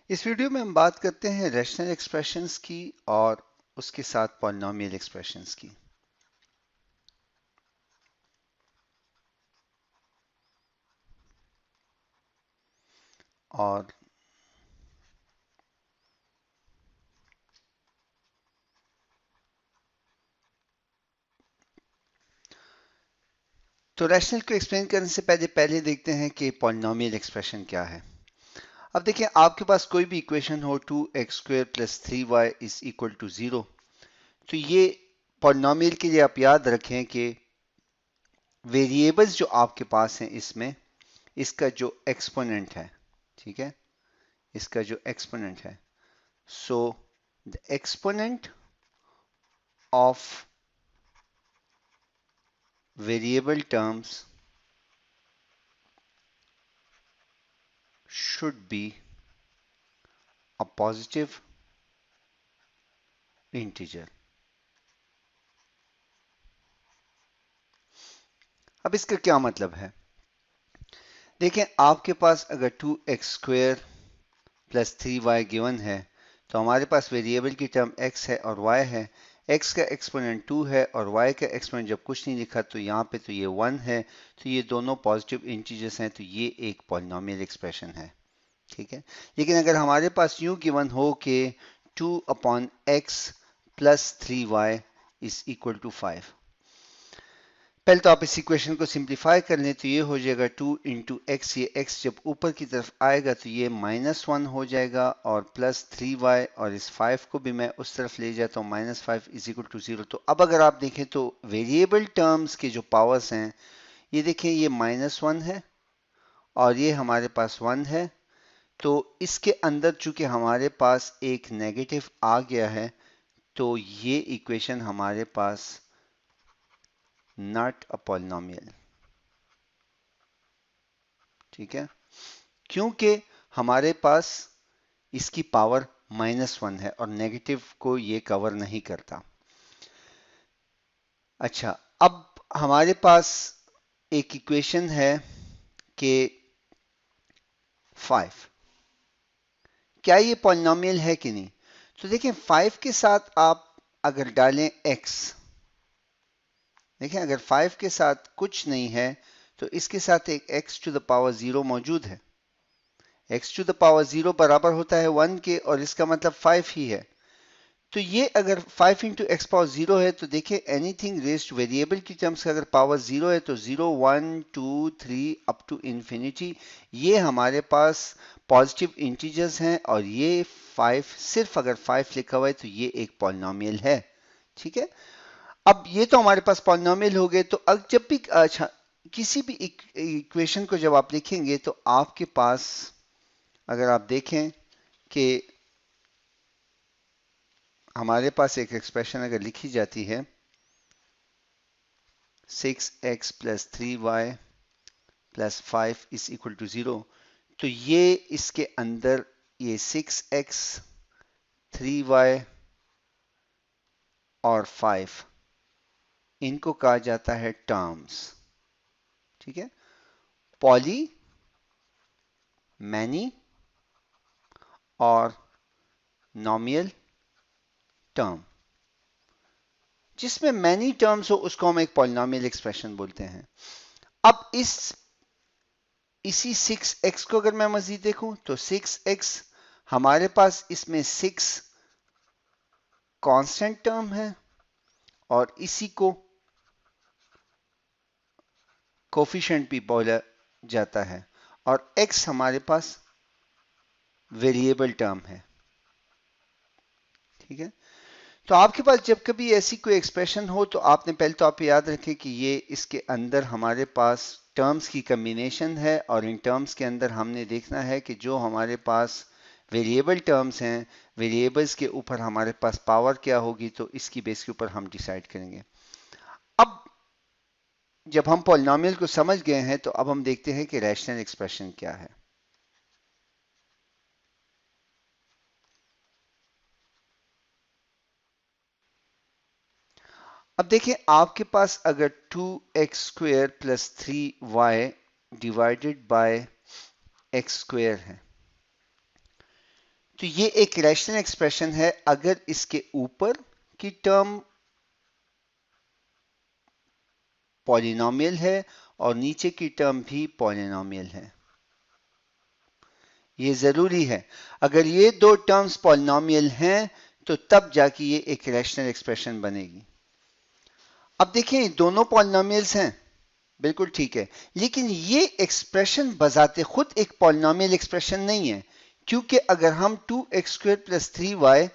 इस वीडियो में हम बात करते हैं रैशनल एक्सप्रेशंस की और उसके साथ पॉलिनोमियल एक्सप्रेशंस की। और तो रैशनल को एक्सप्लेन करने से पहले देखते हैं कि पॉलिनोमियल एक्सप्रेशन क्या है। अब देखिए, आपके पास कोई भी इक्वेशन हो 2x² plus 3y is equal to 0, तो ये पॉलिनोमियल के लिए आप याद रखें कि वेरिएबल्स जो आपके पास हैं इसमें इसका जो एक्सपोनेंट है, ठीक है, इसका जो एक्सपोनेंट है, so the exponent of variable terms should be a positive integer। अब इसका क्या मतलब है? देखें, आपके पास अगर 2x² प्लस 3y गिवन है, तो हमारे पास वेरिएबल की टर्म x है और y है। x का एक्सपोनेंट 2 है और y का एक्सपोनेंट जब कुछ नहीं लिखा तो यहाँ पे तो ये 1 है, तो ये दोनों पॉजिटिव इंटीजर्स हैं, तो ये एक पॉलिनोमियल एक्सप्रेशन है, ठीक है। लेकिन अगर हमारे पास यूं गिवन हो कि 2 upon x plus 3y is equal to 5, पहले तो आप इस इक्वेशन को सिंप्लीफाई कर लें तो ये हो जाएगा 2 इंटू एक्स, ये x जब ऊपर की तरफ आएगा तो ये -1 हो जाएगा, और प्लस 3y, और इस 5 को भी मैं उस तरफ ले जाता हूँ, -5 इज इक्वल टू 0। तो अब अगर आप देखें तो वेरिएबल टर्म्स के जो पावर्स हैं, ये देखें, ये -1 है और ये हमारे पास 1 है। तो इसके अंदर चूंकि हमारे पास एक नेगेटिव आ गया है, तो ये इक्वेशन हमारे पास नॉट अ पॉलिनोमियल, ठीक है, क्योंकि हमारे पास इसकी पावर -1 है और नेगेटिव को ये कवर नहीं करता। अच्छा, अब हमारे पास एक इक्वेशन है कि 5, क्या ये पॉलिनोमियल है कि नहीं? तो देखिए, 5 के साथ आप अगर डालें x, देखें, अगर 5 के साथ कुछ नहीं है तो इसके साथ एक x टू द पावर 0 मौजूद है। x टू द पावर 0 बराबर होता है 1 के, और इसका मतलब 5 ही है। तो ये अगर 5 इंटू एक्स पावर 0 है, तो देखिए, एनीथिंग रेज्ड वेरिएबल की टर्म्स का अगर पावर 0 है तो 0 1 2 3 अप टू इंफिनिटी, ये हमारे पास पॉजिटिव इंटीजर्स हैं, और ये 5, सिर्फ अगर 5 लिखा हुआ है तो ये एक पॉलिनोमियल है, ठीक है। अब ये तो हमारे पास पॉलिनोमियल हो गए। तो अब जब भी अच्छा, किसी भी इक्वेशन को जब आप लिखेंगे तो आपके पास, अगर आप देखें कि हमारे पास एक एक्सप्रेशन अगर लिखी जाती है 6x plus 3y plus 5 is equal to 0, तो ये इसके अंदर ये 6x 3y और 5, इनको कहा जाता है टर्म्स, ठीक है, पॉली, मैनी और नॉमियल टर्म। जिसमें मैनी टर्म्स हो उसको हम एक पॉलिनोमियल एक्सप्रेशन बोलते हैं। अब इसी 6x को अगर मैं मजीद देखूं तो 6x, हमारे पास इसमें 6 कांस्टेंट टर्म है और इसी को कोफिशिएंट भी बोला जाता है, और x हमारे पास वेरिएबल टर्म है, ठीक है। तो आपके पास जब कभी ऐसी कोई एक्सप्रेशन हो तो आपने पहले तो आप याद रखें कि ये इसके अंदर हमारे पास टर्म्स की कम्बिनेशन है, और इन टर्म्स के अंदर हमने देखना है कि जो हमारे पास वेरिएबल टर्म्स हैं, वेरिएबल्स के ऊपर हमारे पास पावर क्या होगी, तो इसकी बेस के ऊपर हम डिसाइड करेंगे। अब जब हम पॉलिनोमियल को समझ गए हैं तो अब हम देखते हैं कि रैशनल एक्सप्रेशन क्या है। अब देखिए, आपके पास अगर 2x² plus 3y divided by x² है, तो ये एक रैशनल एक्सप्रेशन है अगर इसके ऊपर की टर्म पॉलिनोमियल है और नीचे की टर्म भी पॉलिनोमियल है। ये जरूरी है, अगर ये दो टर्म्स पॉलिनोमियल हैं तो तब जाके ये एक रैशनल एक्सप्रेशन बनेगी। अब देखें दोनों पॉलिनोमियल्स हैं, बिल्कुल ठीक है, लेकिन ये एक्सप्रेशन बजाते खुद एक पॉलिनोमियल एक्सप्रेशन नहीं है, क्योंकि अगर हम 2x² प्लस 3y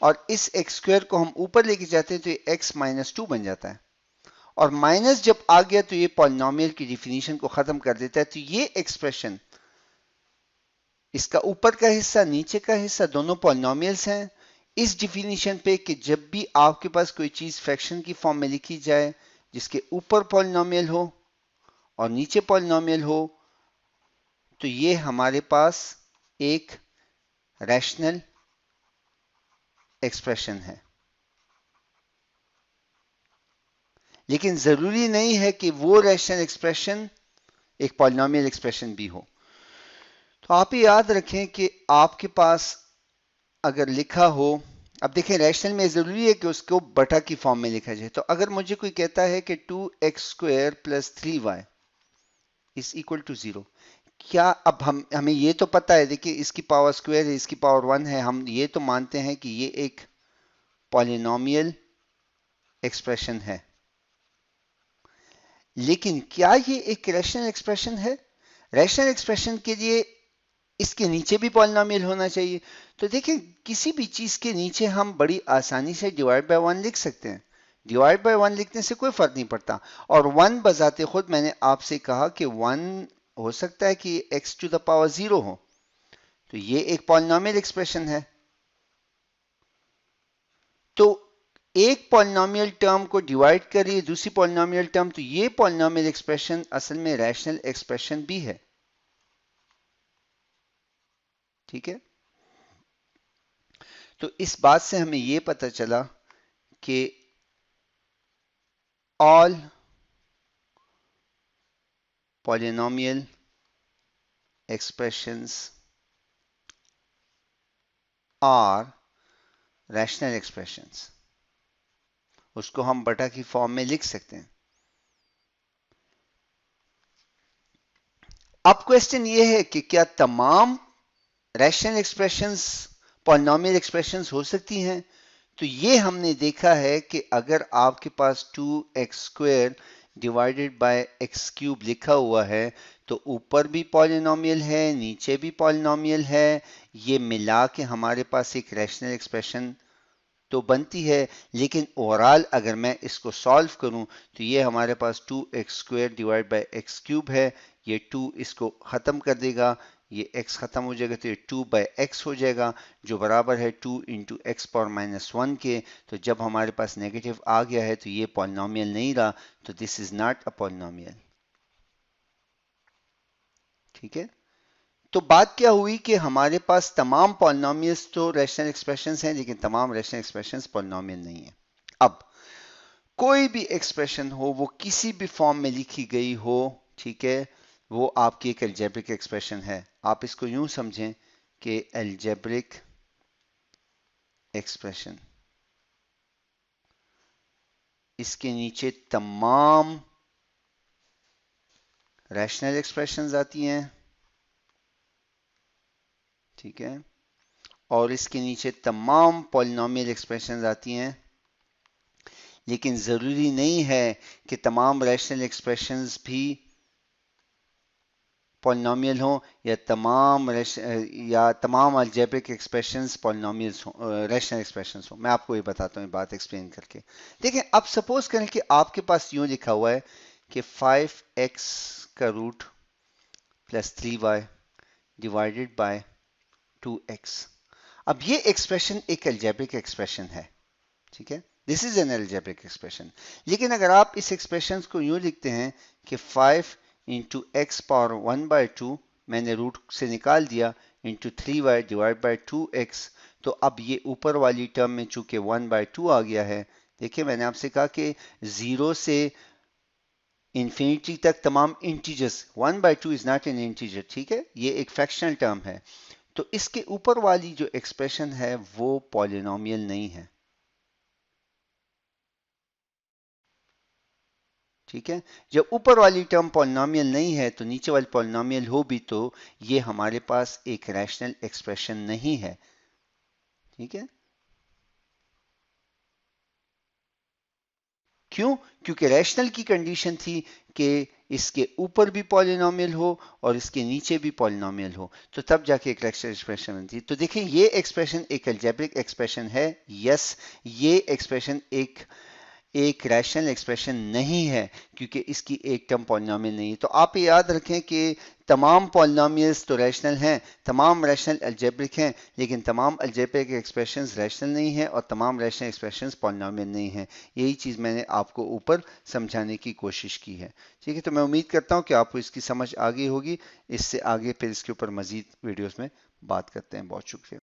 और इस x स्क्वायर को हम ऊपर लेके जाते हैं तो ये x माइनस 2 बन जाता है, और माइनस जब आ गया तो ये पॉलिनोमियल की डिफिनीशन को खत्म कर देता है। तो ये एक्सप्रेशन, इसका ऊपर का हिस्सा नीचे का हिस्सा दोनों पॉलिनोमियल्स हैं, इस डिफिनीशन पे कि जब भी आपके पास कोई चीज फ्रैक्शन की फॉर्म में लिखी जाए जिसके ऊपर पॉलिनोमियल हो और नीचे पॉलिनोमियल हो, तो ये हमारे पास एक रैशनल एक्सप्रेशन है। लेकिन जरूरी नहीं है कि वो रैशनल एक्सप्रेशन एक पॉलिनोमियल एक्सप्रेशन भी हो। तो आप ये याद रखें कि आपके पास अगर लिखा हो, अब देखें रैशनल में जरूरी है कि उसको बटा की फॉर्म में लिखा जाए। तो अगर मुझे कोई कहता है कि 2x² plus 3y is equal to 0, क्या अब हमें ये तो पता है, देखिए इसकी पावर स्क्वायर है, इसकी पावर 1 है, हम ये तो मानते हैं कि ये एक पॉलिनोमियल एक्सप्रेशन है, लेकिन क्या ये एक रैशनल एक्सप्रेशन है? रैशनल एक्सप्रेशन के लिए इसके नीचे भी पॉलिनोमियल होना चाहिए। तो देखिए किसी भी चीज के नीचे हम बड़ी आसानी से डिवाइड बाय 1 लिख सकते हैं, डिवाइड बाय 1 लिखने से कोई फर्क नहीं पड़ता, और 1 बजाते खुद मैंने आपसे कहा कि 1 हो सकता है कि x टू द पावर 0 हो, तो ये एक पॉलिनोमियल एक्सप्रेशन है। तो एक पॉलिनोमियल टर्म को डिवाइड करिए दूसरी पॉलिनोमियल टर्म, तो ये पॉलिनोमियल एक्सप्रेशन असल में रैशनल एक्सप्रेशन भी है। ठीक है, तो इस बात से हमें यह पता चला कि all polynomial expressions are rational expressions, उसको हम बटा की फॉर्म में लिख सकते हैं। अब क्वेश्चन ये है कि क्या तमाम रैशनल एक्सप्रेशंस पॉलिनोमियल एक्सप्रेशंस हो सकती हैं? तो ये हमने देखा है कि अगर आपके पास 2x² डिवाइडेड बाय x³ लिखा हुआ है तो ऊपर भी पॉलिनोमियल है नीचे भी पॉलिनोमियल है, ये मिला के हमारे पास एक रैशनल एक्सप्रेशन तो बनती है। लेकिन ओवरऑल अगर मैं इसको सॉल्व करूं तो ये हमारे पास 2x² डिवाइड बाय x³ है, ये 2 इसको ख़त्म कर देगा, ये x ख़त्म हो जाएगा तो ये 2/x हो जाएगा जो बराबर है 2 इंटू एक्स पावर माइनस 1 के। तो जब हमारे पास नेगेटिव आ गया है तो ये पॉलिनोमियल नहीं रहा, तो this is not a polynomial. ठीक है, तो बात क्या हुई कि हमारे पास तमाम पॉलिनोमियल्स तो रैशनल एक्सप्रेशंस हैं लेकिन तमाम रैशनल एक्सप्रेशंस पॉलिनोमियल नहीं है। अब कोई भी एक्सप्रेशन हो वो किसी भी फॉर्म में लिखी गई हो, ठीक है, वो आपकी एक अलजेब्रिक एक्सप्रेशन है। आप इसको यूं समझें कि अलजेब्रिक एक्सप्रेशन, इसके नीचे तमाम रैशनल एक्सप्रेशंस आती हैं, ठीक है, और इसके नीचे तमाम पॉलिनोमियल एक्सप्रेशंस आती हैं, लेकिन ज़रूरी नहीं है कि तमाम रैशनल एक्सप्रेशंस भी पॉलिनोमियल हो या तमाम अलजेब्रिक एक्सप्रेशंस पॉलिनोमियल्स हो, रैशनल एक्सप्रेशंस हो। मैं आपको ये बताता हूँ, ये बात एक्सप्लेन करके। देखें अब सपोज करें कि आपके पास यूं लिखा हुआ है कि 5x का root plus 3y divided by 2x। अब ये एक्सप्रेशन एक अलजेब्रिक एक्सप्रेशन है, ठीक है, this is an algebraic expression. लेकिन अगर आप इस एक्सप्रेशन को यूं लिखते हैं कि 5 इंटू एक्स पावर 1/2 मैंने रूट से निकाल दिया into 3y divide by 2x, तो अब ये ऊपर वाली टर्म में चूंकि 1/2 आ गया है, देखिए मैंने आपसे कहा कि 0 से इंफिनिटी तक तमाम integers, 1/2 is not an integer, ठीक है, ये एक फ्रैक्शनल टर्म है, तो इसके ऊपर वाली जो एक्सप्रेशन है वो पॉलिनोमियल नहीं है। ठीक है, जब ऊपर वाली टर्म पॉलिनोमियल नहीं है तो नीचे वाली पॉलिनोमियल हो भी तो ये हमारे पास एक रैशनल एक्सप्रेशन नहीं है। ठीक है, क्यों? क्योंकि रैशनल की कंडीशन थी कि इसके ऊपर भी पॉलिनोमियल हो और इसके नीचे भी पॉलिनोमियल हो, तो तब जाके एक रैशनल एक्सप्रेशन बनती। तो देखिए ये एक्सप्रेशन एक अलजेब्रिक एक्सप्रेशन है, यस। ये एक्सप्रेशन एक एक रैशनल एक्सप्रेशन नहीं है क्योंकि इसकी एक टर्म पॉलिनोमियल नहीं है। तो आप ये याद रखें कि तमाम पॉलिनोमियल्स तो रैशनल हैं, तमाम रैशनल अलजेब्रिक हैं, लेकिन तमाम अलजेब्रिक एक्सप्रेशंस रैशनल नहीं है और तमाम रैशनल एक्सप्रेशंस पॉलिनोमियल नहीं है। यही चीज़ मैंने आपको ऊपर समझाने की कोशिश की है। ठीक है, तो मैं उम्मीद करता हूँ कि आपको इसकी समझ आ गई होगी। इससे आगे फिर इसके ऊपर मज़ीद वीडियोज़ में बात करते हैं। बहुत शुक्रिया।